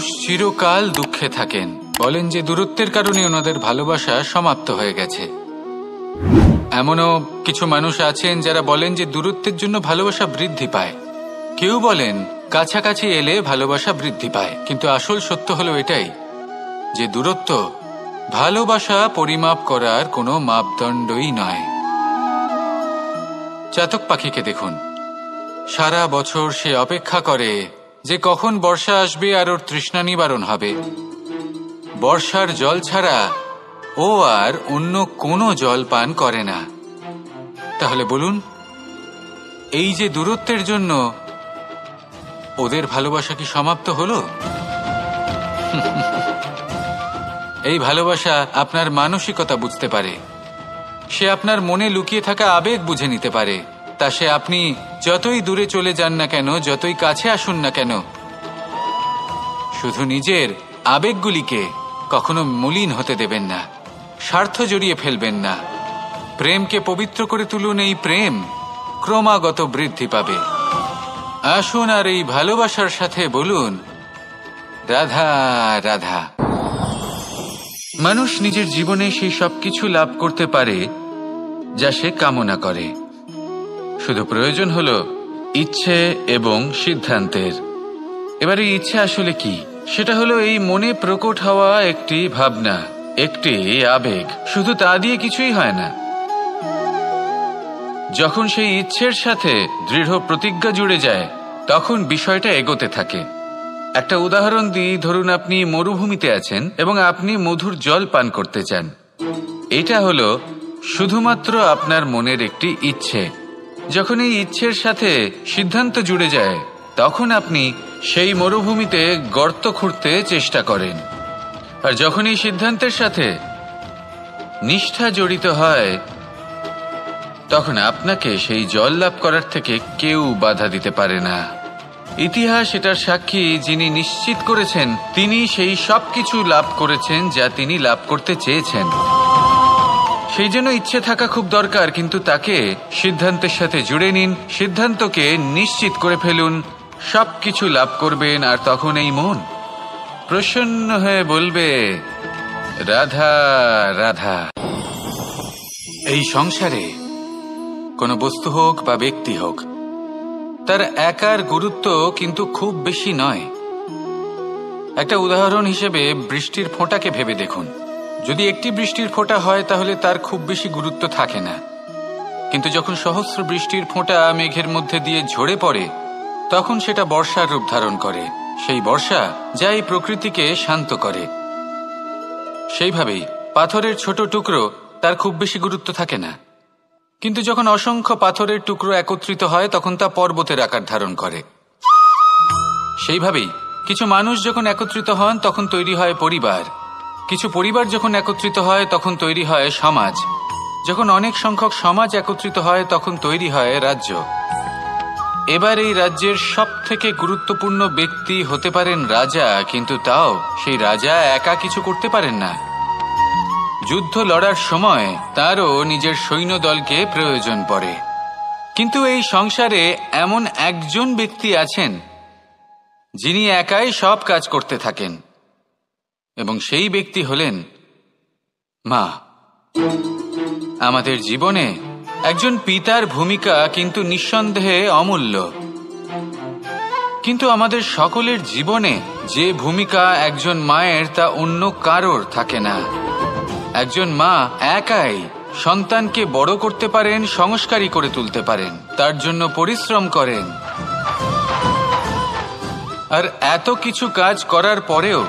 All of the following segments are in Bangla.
মানুষ চিরকাল দুঃখে থাকেন, বলেন যে দূরত্বের কারণে ওনাদের ভালোবাসা সমাপ্ত হয়ে গেছে। এমনও কিছু মানুষ আছেন যারা বলেন যে দূরত্বের জন্য ভালোবাসা বৃদ্ধি পায়। কেউ বলেন কাছাকাছি এলে ভালোবাসা বৃদ্ধি পায়। কিন্তু আসল সত্য হলো এটাই যে দূরত্ব ভালোবাসা পরিমাপ করার কোনো মাপদণ্ডই নয়। চাতক পাখিকে দেখুন, সারা বছর সে অপেক্ষা করে যে কখন বর্ষা আসবে আর ওর তৃষ্ণা নিবারণ হবে। বর্ষার জল ছাড়া ও আর অন্য কোনো জল পান করে না। তাহলে বলুন, এই যে দূরত্বের জন্য ওদের ভালোবাসা কি সমাপ্ত হলো? এই ভালোবাসা আপনার মানসিকতা বুঝতে পারে, সে আপনার মনে লুকিয়ে থাকা আবেগ বুঝে নিতে পারে। তা সে আপনি যতই দূরে চলে যান না কেন, যতই কাছে আসুন না কেন, শুধু নিজের আবেগগুলিকে কখনো মলিন হতে দেবেন না, স্বার্থ জড়িয়ে ফেলবেন না। প্রেমকে পবিত্র করে তুলুন, এই প্রেম ক্রমাগত বৃদ্ধি পাবে। আসুন আর এই ভালোবাসার সাথে বলুন, রাধা রাধা। মানুষ নিজের জীবনে সেই সবকিছু লাভ করতে পারে যা সে কামনা করে। শুধু প্রয়োজন হলো ইচ্ছে এবং সিদ্ধান্তের। এবার এই ইচ্ছে আসলে কি? সেটা হলো এই মনে প্রকট হওয়া একটি ভাবনা, একটি আবেগ। শুধু তা দিয়ে কিছুই হয় না। যখন সেই ইচ্ছের সাথে দৃঢ় প্রতিজ্ঞা জুড়ে যায়, তখন বিষয়টা এগোতে থাকে। একটা উদাহরণ দিই, ধরুন আপনি মরুভূমিতে আছেন এবং আপনি মধুর জল পান করতে চান। এটা হলো শুধুমাত্র আপনার মনের একটি ইচ্ছে। যখন এই ইচ্ছের সাথে সিদ্ধান্ত জুড়ে যায়, তখন আপনি সেই মরুভূমিতে গর্ত খুঁড়তে চেষ্টা করেন। আর যখন এই সিদ্ধান্তের সাথে নিষ্ঠা জড়িত হয়, তখন আপনাকে সেই জল লাভ করার থেকে কেউ বাধা দিতে পারে না। ইতিহাস এটার সাক্ষী, যিনি নিশ্চিত করেছেন তিনি সেই সব কিছু লাভ করেছেন যা তিনি লাভ করতে চেয়েছেন। সেই জন্য ইচ্ছে থাকা খুব দরকার, কিন্তু তাকে সিদ্ধান্তের সাথে জুড়ে নিন, সিদ্ধান্তকে নিশ্চিত করে ফেলুন, সবকিছু লাভ করবেন। আর তখন এই মন প্রসন্ন হয়ে বলবে, রাধা রাধা। এই সংসারে কোনো বস্তু হোক বা ব্যক্তি হোক, তার একার গুরুত্ব কিন্তু খুব বেশি নয়। একটা উদাহরণ হিসেবে বৃষ্টির ফোঁটাকে ভেবে দেখুন। যদি একটি বৃষ্টির ফোঁটা হয় তাহলে তার খুব বেশি গুরুত্ব থাকে না। কিন্তু যখন সহস্র বৃষ্টির ফোঁটা মেঘের মধ্যে দিয়ে ঝরে পড়ে, তখন সেটা বর্ষার রূপ ধারণ করে। সেই বর্ষা যা এই প্রকৃতিকে শান্ত করে। সেইভাবেই পাথরের ছোট টুকরো, তার খুব বেশি গুরুত্ব থাকে না। কিন্তু যখন অসংখ্য পাথরের টুকরো একত্রিত হয়, তখন তা পর্বতের আকার ধারণ করে। সেইভাবেই কিছু মানুষ যখন একত্রিত হন, তখন তৈরি হয় পরিবার। কিছু পরিবার যখন একত্রিত হয়, তখন তৈরি হয় সমাজ। যখন অনেক সংখ্যক সমাজ একত্রিত হয়, তখন তৈরি হয় রাজ্য। এবার এই রাজ্যের সব থেকে গুরুত্বপূর্ণ ব্যক্তি হতে পারেন রাজা, কিন্তু তাও সেই রাজা একা কিছু করতে পারেন না। যুদ্ধ লড়ার সময় তারও নিজের সৈন্যদলকে প্রয়োজন পড়ে। কিন্তু এই সংসারে এমন একজন ব্যক্তি আছেন যিনি একাই সব কাজ করতে থাকেন, এবং সেই ব্যক্তি হলেন মা। আমাদের জীবনে একজন পিতার ভূমিকা কিন্তু নিঃসন্দেহে অমূল্য। কিন্তু আমাদের সকলের জীবনে যে ভূমিকা একজন মায়ের, তা অন্য কারোর থাকে না। একজন মা একাই সন্তানকে বড় করতে পারেন, সংস্কারী করে তুলতে পারেন, তার জন্য পরিশ্রম করেন। আর এত কিছু কাজ করার পরেও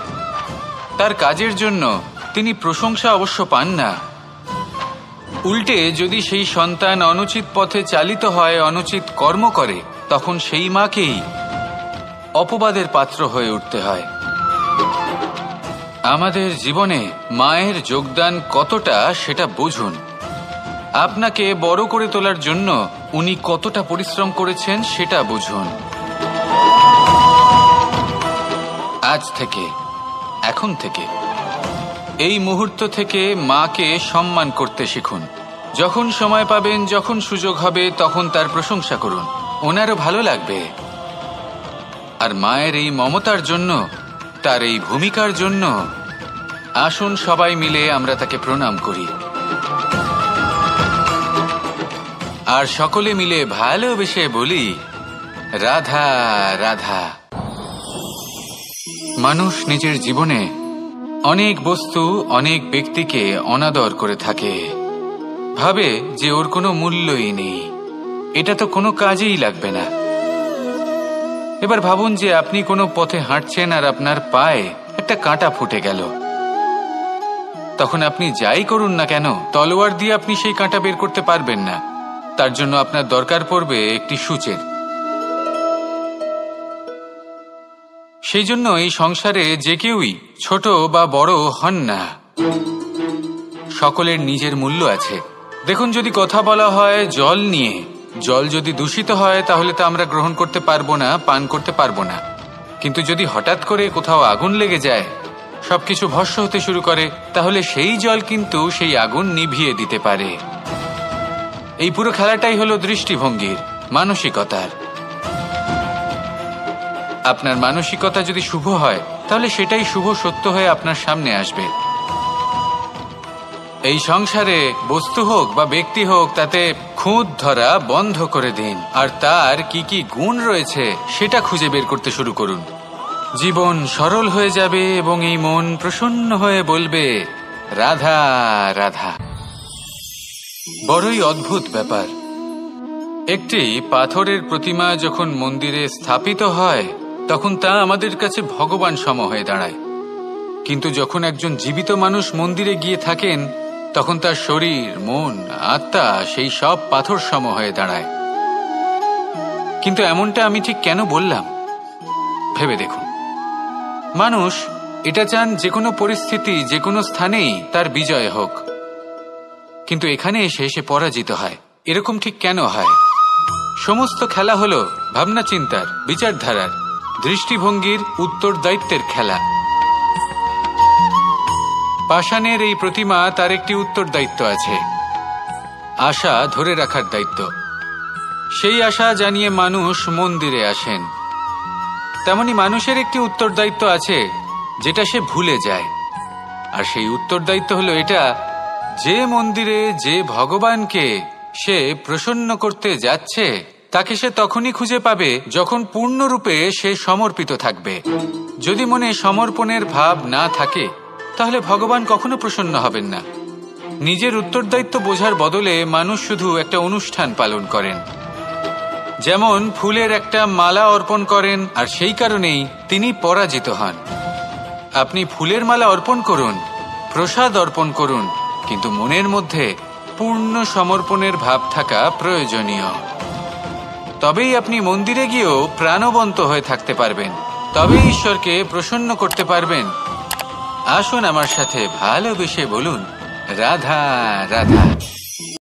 তার কাজের জন্য তিনি প্রশংসা অবশ্য পান না। উল্টে যদি সেই সন্তান অনুচিত পথে চালিত হয়, অনুচিত কর্ম করে, তখন সেই মাকেই অপবাদের পাত্র হয়ে উঠতে হয়। আমাদের জীবনে মায়ের যোগদান কতটা সেটা বুঝুন। আপনাকে বড় করে তোলার জন্য উনি কতটা পরিশ্রম করেছেন সেটা বুঝুন। আজ থেকে, এখন থেকে, এই মুহূর্ত থেকে মাকে সম্মান করতে শিখুন। যখন সময় পাবেন, যখন সুযোগ হবে, তখন তার প্রশংসা করুন, ওনারও ভালো লাগবে। আর মায়ের এই মমতার জন্য তার এই ভূমিকার জন্য আসুন সবাই মিলে আমরা তাকে প্রণাম করি আর সকলে মিলে ভালোবেসে বলি, রাধা রাধা। মানুষ নিজের জীবনে অনেক বস্তু, অনেক ব্যক্তিকে অনাদর করে থাকে, ভাবে যে ওর কোনো মূল্যই নেই, এটা তো কোনো কাজেই লাগবে না। এবার ভাবুন যে আপনি কোনো পথে হাঁটছেন আর আপনার পায়ে একটা কাঁটা ফুটে গেল। তখন আপনি যাই করুন না কেন, তলোয়ার দিয়ে আপনি সেই কাঁটা বের করতে পারবেন না। তার জন্য আপনার দরকার পড়বে একটি সূচের। সেই জন্য এই সংসারে যে কেউই ছোট বা বড় হন না, সকলের নিজের মূল্য আছে। দেখুন, যদি কথা বলা হয় জল নিয়ে, জল যদি দূষিত হয় তাহলে তা আমরা গ্রহণ করতে পারবো না, পান করতে পারবো না। কিন্তু যদি হঠাৎ করে কোথাও আগুন লেগে যায়, সবকিছু ভস্ম হতে শুরু করে, তাহলে সেই জল কিন্তু সেই আগুন নিভিয়ে দিতে পারে। এই পুরো খেলাটাই হলো দৃষ্টিভঙ্গির, মানসিকতার। আপনার মানসিকতা যদি শুভ হয় তাহলে সেটাই শুভ সত্য হয়ে আপনার সামনে আসবে। এই সংসারে বস্তু হোক বা ব্যক্তি হোক, তাতে খুঁত ধরা বন্ধ করে দিন আর তার কি কি গুণ রয়েছে সেটা খুঁজে বের করতে শুরু করুন। জীবন সরল হয়ে যাবে এবং এই মন প্রসন্ন হয়ে বলবে, রাধা রাধা। বড়ই অদ্ভুত ব্যাপার, একটি পাথরের প্রতিমা যখন মন্দিরে স্থাপিত হয় তখন তা আমাদের কাছে ভগবান সম হয়ে দাঁড়ায়। কিন্তু যখন একজন জীবিত মানুষ মন্দিরে গিয়ে থাকেন তখন তার শরীর, মন, আত্মা সেই সব পাথর সম হয়ে দাঁড়ায়। কিন্তু এমনটা আমি ঠিক কেন বললাম ভেবে দেখুন। মানুষ এটা চান যে কোনো পরিস্থিতি, যে কোনো স্থানেই তার বিজয় হোক, কিন্তু এখানে এসে সে পরাজিত হয়। এরকম ঠিক কেন হয়? সমস্ত খেলা হলো ভাবনা চিন্তার, বিচারধারার, দৃষ্টিভঙ্গির, উত্তরদায়িত্বের খেলা। পাষাণের এই প্রতিমা, তার একটি উত্তরদায়িত্ব আছে, আশা ধরে রাখার দায়িত্ব। সেই আশা জানিয়ে মানুষ মন্দিরে আসেন। তেমনি মানুষের একটি উত্তরদায়িত্ব আছে যেটা সে ভুলে যায়, আর সেই উত্তরদায়িত্ব হলো এটা, যে মন্দিরে যে ভগবানকে সে প্রসন্ন করতে যাচ্ছে তাকে সে তখনই খুঁজে পাবে যখন পূর্ণরূপে সে সমর্পিত থাকবে। যদি মনে সমর্পণের ভাব না থাকে তাহলে ভগবান কখনো প্রসন্ন হবেন না। নিজের উত্তরদায়িত্ব বোঝার বদলে মানুষ শুধু একটা অনুষ্ঠান পালন করেন, যেমন ফুলের একটা মালা অর্পণ করেন, আর সেই কারণেই তিনি পরাজিত হন। আপনি ফুলের মালা অর্পণ করুন, প্রসাদ অর্পণ করুন, কিন্তু মনের মধ্যে পূর্ণ সমর্পণের ভাব থাকা প্রয়োজনীয়। তবেই আপনি মন্দিরে গিয়েও প্রাণবন্ত হয়ে থাকতে পারবেন, তবেই ঈশ্বরকে প্রসন্ন করতে পারবেন। আসুন আমার সাথে ভালোবেসে বলুন, রাধা রাধা।